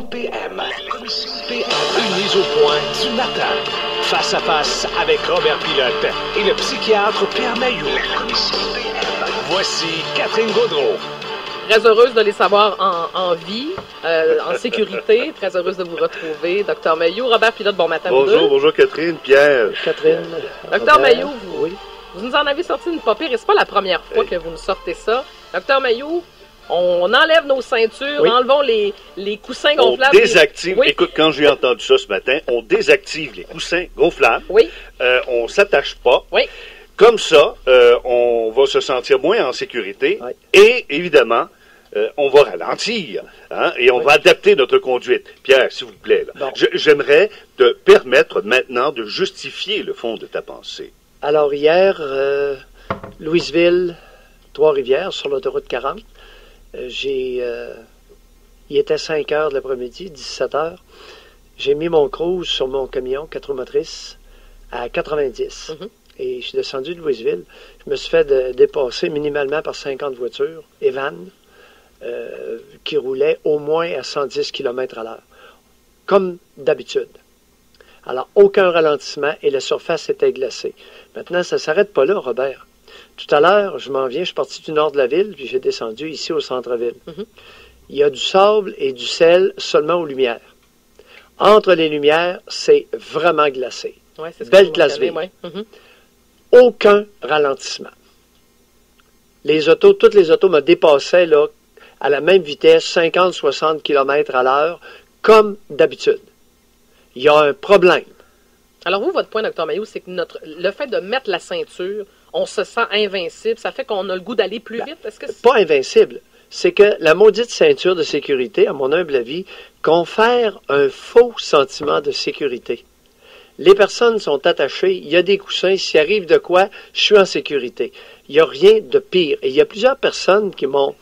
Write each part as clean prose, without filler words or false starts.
PM. Une mise au point du matin. Face à face avec Robert Pilote et le psychiatre Pierre Mailloux. Voici Catherine Gaudreault. Très heureuse de les savoir en vie, en sécurité. Très heureuse de vous retrouver. Docteur Mailloux, Robert Pilote, bon matin. Bonjour Catherine, Pierre. Catherine. Docteur Mailloux, vous nous en avez sorti une pas pire et c'est pas la première fois que vous nous sortez ça. Docteur Mailloux, on enlève nos ceintures, enlevons les coussins gonflables. On désactive, écoute, quand j'ai entendu ça ce matin, on désactive les coussins gonflables. Oui. On s'attache pas. Oui. Comme ça, on va se sentir moins en sécurité. Oui. Et évidemment, on va ralentir, hein, et on va adapter notre conduite. Pierre, s'il vous plaît, là, Bon. j'aimerais te permettre maintenant de justifier le fond de ta pensée. Alors hier, Louisville, Trois-Rivières, sur l'autoroute 40, il était 5 heures de l'après-midi, 17 heures. J'ai mis mon cruise sur mon camion 4 roues motrices à 90. Et je suis descendu de Louisville. Je me suis fait dépasser minimalement par 50 voitures et vannes qui roulaient au moins à 110 km à l'heure, comme d'habitude. Alors, aucun ralentissement et la surface était glacée. Maintenant, ça ne s'arrête pas là, Robert. Tout à l'heure, je suis parti du nord de la ville, puis j'ai descendu ici au centre-ville. Il y a du sable et du sel seulement aux lumières. Entre les lumières, c'est vraiment glacé. Ouais, c'est ce Belle que glace vous vive. mentionnez, ouais. Aucun ralentissement. Toutes les autos me dépassaient là, à la même vitesse, 50-60 km à l'heure, comme d'habitude. Il y a un problème. Alors vous, votre point, Dr Mailloux, c'est que le fait de mettre la ceinture, on se sent invincible, ça fait qu'on a le goût d'aller plus vite. Est-ce que c'est... Pas invincible. C'est que la maudite ceinture de sécurité, à mon humble avis, confère un faux sentiment de sécurité. Les personnes sont attachées, il y a des coussins, s'il arrive de quoi, je suis en sécurité. Il n'y a rien de pire. Et il y a plusieurs personnes qui m'ont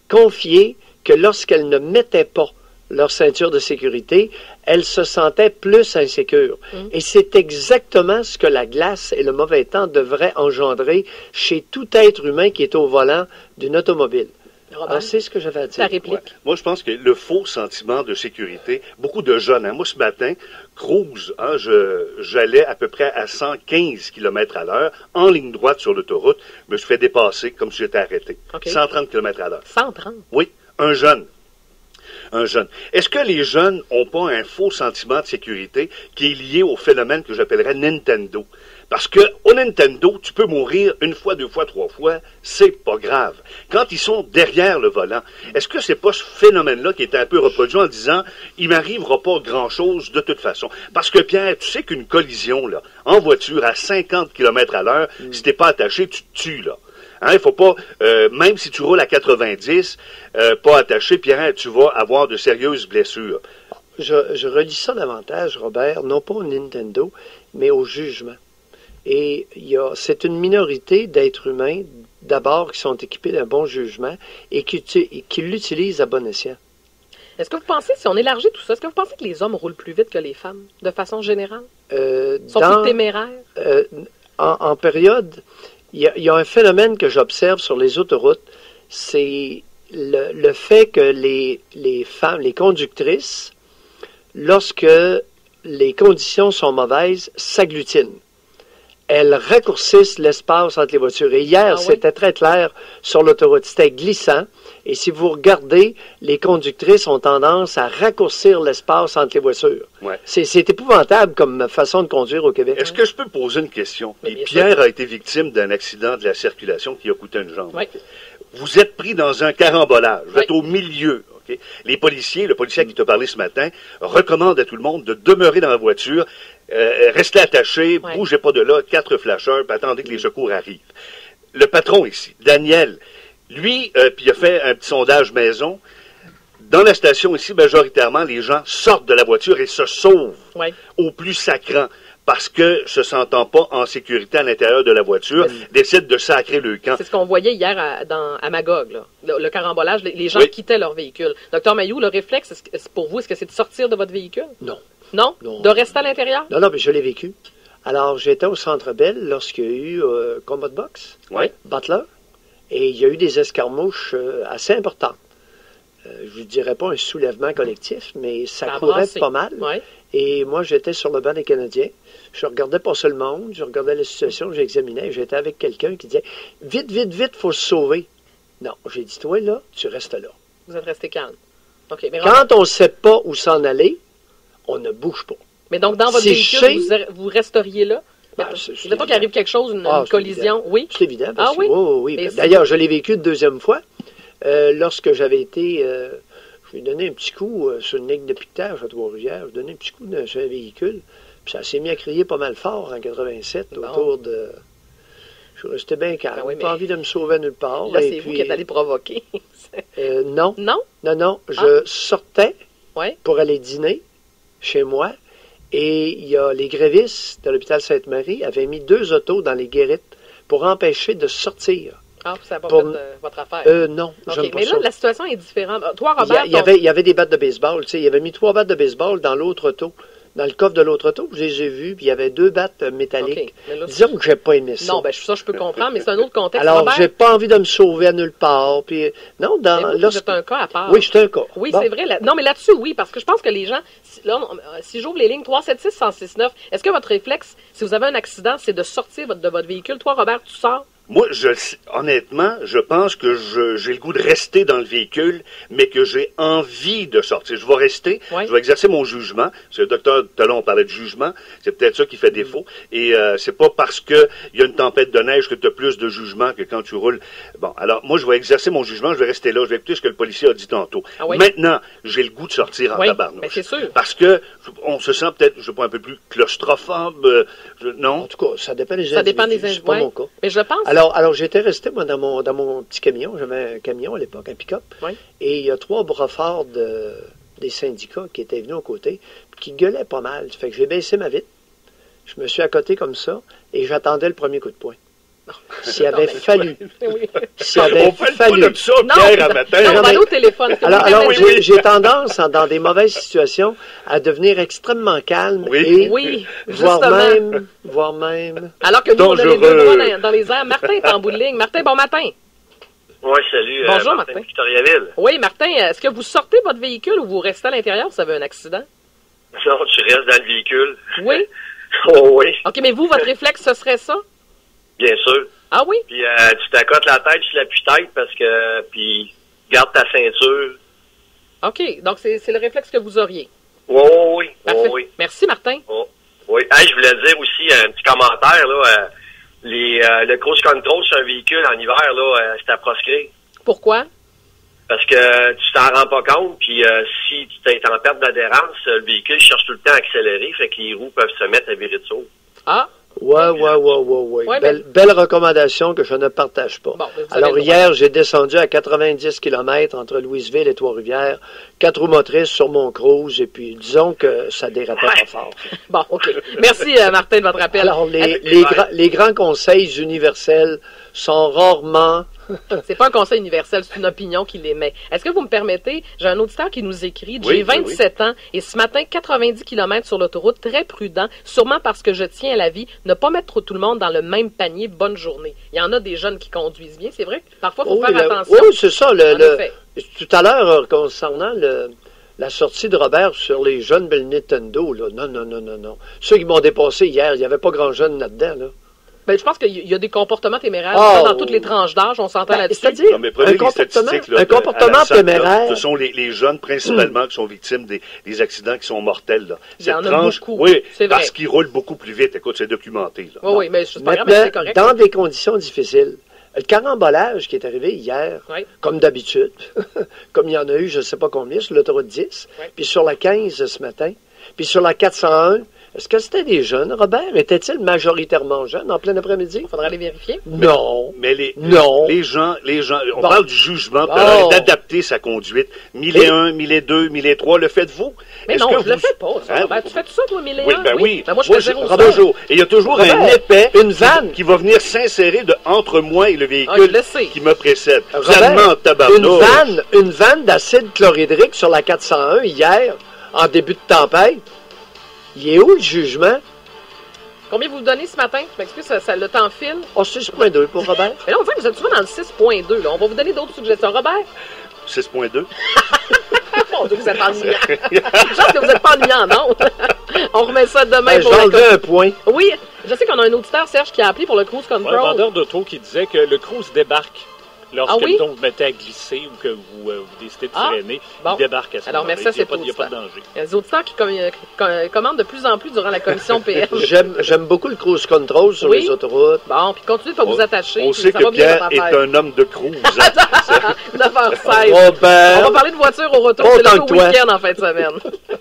confié que lorsqu'elles ne mettaient pas leur ceinture de sécurité, elles se sentaient plus insécures. Et c'est exactement ce que la glace et le mauvais temps devraient engendrer chez tout être humain qui est au volant d'une automobile. Alors, c'est ce que j'avais à dire. Ta réplique. Ouais. Moi, je pense que le faux sentiment de sécurité, beaucoup de jeunes, hein, moi ce matin, cruise, hein, j'allais à peu près à 115 km à l'heure, en ligne droite sur l'autoroute, je me suis fait dépasser comme si j'étais arrêté. Okay. 130 km à l'heure. 130? Oui, un jeune. Est-ce que les jeunes n'ont pas un faux sentiment de sécurité qui est lié au phénomène que j'appellerais Nintendo? Parce que au Nintendo, tu peux mourir une fois, 2 fois, 3 fois, c'est pas grave. Quand ils sont derrière le volant, est-ce que c'est pas ce phénomène-là qui est un peu reproduit en disant il m'arrivera pas grand-chose de toute façon? Parce que Pierre, tu sais qu'une collision là, en voiture à 50 km à l'heure, si t'es pas attaché, tu te tues là. Hein, il faut pas, même si tu roules à 90, pas attaché, Pierre, tu vas avoir de sérieuses blessures. Je relis ça davantage, Robert, non pas au Nintendo, mais au jugement. Et c'est une minorité d'êtres humains, d'abord, qui sont équipés d'un bon jugement et qui l'utilisent à bon escient. Est-ce que vous pensez, si on élargit tout ça, est-ce que vous pensez que les hommes roulent plus vite que les femmes, de façon générale? Sont plus téméraires? En période, il y a un phénomène que j'observe sur les autoroutes, c'est le fait que les femmes, les conductrices, lorsque les conditions sont mauvaises, s'agglutinent. Elles raccourcissent l'espace entre les voitures. Et hier, c'était très clair sur l'autoroute. C'était glissant. Et si vous regardez, les conductrices ont tendance à raccourcir l'espace entre les voitures. Ouais. C'est épouvantable comme façon de conduire au Québec. Est-ce que je peux poser une question? Oui, Pierre a été victime d'un accident de la circulation qui a coûté une jambe. Oui. Vous êtes pris dans un carambolage. Vous êtes au milieu. Okay? Le policier qui t'a parlé ce matin, recommande à tout le monde de demeurer dans la voiture, restez attaché, bougez pas de là, 4 flasheurs, puis attendez que les secours arrivent. Le patron ici, Daniel, lui, puis il a fait un petit sondage maison. Dans la station ici, majoritairement, les gens sortent de la voiture et se sauvent au plus sacrant. Parce que, se sentant pas en sécurité à l'intérieur de la voiture, décident de sacrer le camp. C'est ce qu'on voyait hier à Magog, là. Le carambolage, les gens quittaient leur véhicule. Docteur Mailloux, le réflexe, pour vous, est-ce que c'est de sortir de votre véhicule? Non. Non? De rester à l'intérieur? Non, mais je l'ai vécu. Alors, j'étais au Centre Bell lorsqu'il y a eu combat de boxe, Butler, et il y a eu des escarmouches assez importantes. je ne dirais pas un soulèvement collectif, mais ça a courait brassé. pas mal. Ouais. Et moi, j'étais sur le banc des Canadiens. Je regardais passer le monde, je regardais la situation, j'examinais. J'étais avec quelqu'un qui disait « Vite, vite, vite, faut se sauver ». Non, j'ai dit « Toi, là, tu restes là ». Vous êtes resté calme. OK. Mais, Quand on ne sait pas où s'en aller, on ne bouge pas. mais donc, dans votre Si véhicule, je sais- vous resteriez là? Ben, Mais, c'est mettons qu'il évident. arrive quelque chose, une Ah, c'est collision. Oui? C'est évident. Parce Ah oui? oui. Mais D'ailleurs, je l'ai vécu une deuxième fois. Lorsque j'avais été... je lui ai donné un petit coup sur une ligne de piquetage à Trois-Rivières. Je lui ai donné un petit coup sur un véhicule. Puis ça s'est mis à crier pas mal fort en 87 Bon. autour de... Je suis resté bien calme. Ben oui, mais- Pas envie de me sauver nulle part. Là, Et c'est vous puis, qui êtes allé provoquer. non, Non? non. Je sortais Oui? pour aller dîner chez moi. Et il y a les grévistes de l'hôpital Sainte-Marie avaient mis 2 autos dans les guérites pour empêcher de sortir. Ah, ça n'a pas Pour- fait votre affaire. Non, OK, j'aime pas mais là, ça. la situation est différente. Toi, Il y, Robert, a- il y avait des battes de baseball. Tu sais, il avait mis 3 battes de baseball dans l'autre auto. Dans le coffre de l'autre auto, je les ai vus, puis il y avait 2 battes métalliques. OK, mais là, Disons que j'ai pas aimé ça. non, ben ça, je peux comprendre, mais c'est un autre contexte. Alors, Robert, j'ai pas envie de me sauver à nulle part. Puis, non, mais vous, vous lorsque- êtes un cas à part. Oui, je suis un cas. Oui, Bon. c'est vrai. Non, mais là-dessus, oui, parce que je pense que les gens, si j'ouvre les lignes 376-1069, est-ce que votre réflexe, si vous avez un accident, c'est de sortir de votre véhicule? Toi, Robert, tu sors? Moi, honnêtement, je pense que j'ai le goût de rester dans le véhicule, mais que j'ai envie de sortir. Je vais rester, Ouais. je vais exercer mon jugement. C'est le docteur Talon, on parlait de jugement. C'est peut-être ça qui fait défaut. Et c'est pas parce que il y a une tempête de neige que tu as plus de jugement que quand tu roules. Bon, alors moi, je vais exercer mon jugement, je vais rester là, je vais écouter ce que le policier a dit tantôt. Ah oui? Maintenant, j'ai le goût de sortir en Oui, tabarnouche. mais c'est sûr. Parce que on se sent peut-être, je sais pas, un peu plus claustrophobe. Non? En tout cas, ça dépend des Ça dépend des individus. C'est pas ouais. mon cas. Mais je pense. Alors j'étais resté, moi, dans mon petit camion. J'avais un camion à l'époque, un pick-up. Oui. Et il y a 3 bras forts des syndicats qui étaient venus aux côtés, puis qui gueulaient pas mal. Ça fait que j'ai baissé ma vitre. Je me suis accoté comme ça, et j'attendais le premier coup de poing. S'il avait fallu. Oui. S'il avait On fait fallu. pas de ça, Non, Pierre, à matin. non, on va mais- aller au téléphone. Est-ce que Alors, vous me permettez? j'ai tendance, dans des mauvaises situations, à devenir extrêmement calme Oui. et Oui, voire justement. même. Alors que nous, on a les Dangereux. deux doigts dans les airs. Martin est en bout de ligne. Martin, bon matin. Oui, salut. Bonjour, Martin Martin. de Victoriaville. Oui, Martin, est-ce que vous sortez votre véhicule ou vous restez à l'intérieur si vous avez un accident? Non, tu restes dans le véhicule. Oui. Oh oui, OK, mais vous, votre réflexe, ce serait ça? bien sûr. Ah oui? Puis tu t'accotes la tête sur l'appui-tête parce que... Puis garde ta ceinture. OK, donc c'est le réflexe que vous auriez. Oh oui, Parfait. oh oui. Merci, Martin. Oh, oui. Hey, je voulais dire aussi un petit commentaire, là. Le cruise control sur un véhicule en hiver, là, c'est à proscrire. Pourquoi? Parce que tu t'en rends pas compte, puis si tu t'es en perte d'adhérence, le véhicule cherche tout le temps à accélérer, fait que les roues peuvent se mettre à virer de saut. Ah, Ouais. Ouais, Belle recommandation que je ne partage pas. Bon, vous avez Alors, le droit. hier, j'ai descendu à 90 km entre Louisville et Trois-Rivières, 4 roues motrices sur mon cruise, et puis disons que ça dérapait pas fort. bon, OK. Merci, Martin, de votre appel. Alors, les grands conseils universels sont rarement... C'est pas un conseil universel, c'est une opinion qu'il émet. Est-ce que vous me permettez, j'ai un auditeur qui nous écrit, Oui, j'ai 27 ans et ce matin, 90 km sur l'autoroute, très prudent, sûrement parce que je tiens à la vie, ne pas mettre tout le monde dans le même panier, bonne journée. Il y en a des jeunes qui conduisent bien, c'est vrai que parfois, il faut faire attention. Oui, c'est ça. En effet. Tout à l'heure, concernant la sortie de Robert sur les jeunes Bel Nintendo, là, non. Ceux qui m'ont dépassé hier, il n'y avait pas grand jeune là-dedans, là. Ben, je pense qu'il y a des comportements téméraires Oh. dans toutes les tranches d'âge, on s'entend là-dessus. C'est-à-dire, Non, mais prenez un les comportement, statistiques, là, un à comportement la SAC, là. téméraire. Ce sont les jeunes principalement qui sont victimes des accidents qui sont mortels. Là. Il y en Cette a tranche, beaucoup, oui, c'est vrai. parce qu'ils roulent beaucoup plus vite. Écoute, c'est documenté. Là. Oui, mais c'est pas grave, mais c'est Maintenant, correct. dans des conditions difficiles, le carambolage qui est arrivé hier, Oui. comme d'habitude, comme il y en a eu, je ne sais pas combien, sur l'autoroute 10, Oui. puis sur la 15 ce matin, puis sur la 401, est-ce que c'était des jeunes, Robert? Était-il majoritairement jeune en plein après-midi? Il faudra aller vérifier. Non. Mais les gens, on Bon. parle du jugement, Bon. d'adapter sa conduite. 1001, 1002, 1003, le faites-vous? Mais Est-ce non, que je le vous- fais pas. Ça, Hein, Robert. Tu fais tout ça, toi, 1001? Oui, ben oui. Ben moi, je Moi, fais 0 Robert Jo. Et il y a toujours Robert, un épais une vanne. qui va venir s'insérer entre moi et le Ah, véhicule je le sais. qui me précède. Robert, Finalement, tabarnouche. une vanne d'acide chlorhydrique sur la 401 hier, en début de tempête. Il est où le jugement? Combien vous donnez ce matin? Je m'excuse, le temps file. Oh, 6,2 pour Robert. Mais là, on dirait que vous êtes souvent dans le 6.2. Là. On va vous donner d'autres suggestions. Robert? 6.2. Mon Dieu, vous êtes ennuyant. Je pense que vous n'êtes pas ennuyant, non? On remet ça demain pour je vais enlever un point. Oui, je sais qu'on a un auditeur, Serge, qui a appelé pour le cruise control. Un vendeur d'auto qui disait que le cruise débarque lorsque oui? vous mettez à glisser ou que vous décidez de freiner. Bon. Il débarque à ce moment-là. Alors, merci à cet Il n'y a pas de auditeur. danger. Il y a des auditeurs qui commandent de plus en plus durant la commission PM. J'aime beaucoup le cruise control sur Oui. les autoroutes. Bon, puis continuez de pas vous attacher. On puis sait ça que va bien, Pierre votre est affaire. un homme de cruise. 9h16. Oh, ben, On va parler de voiture au retour Autant de que l'auto toi. week-end en fin de semaine.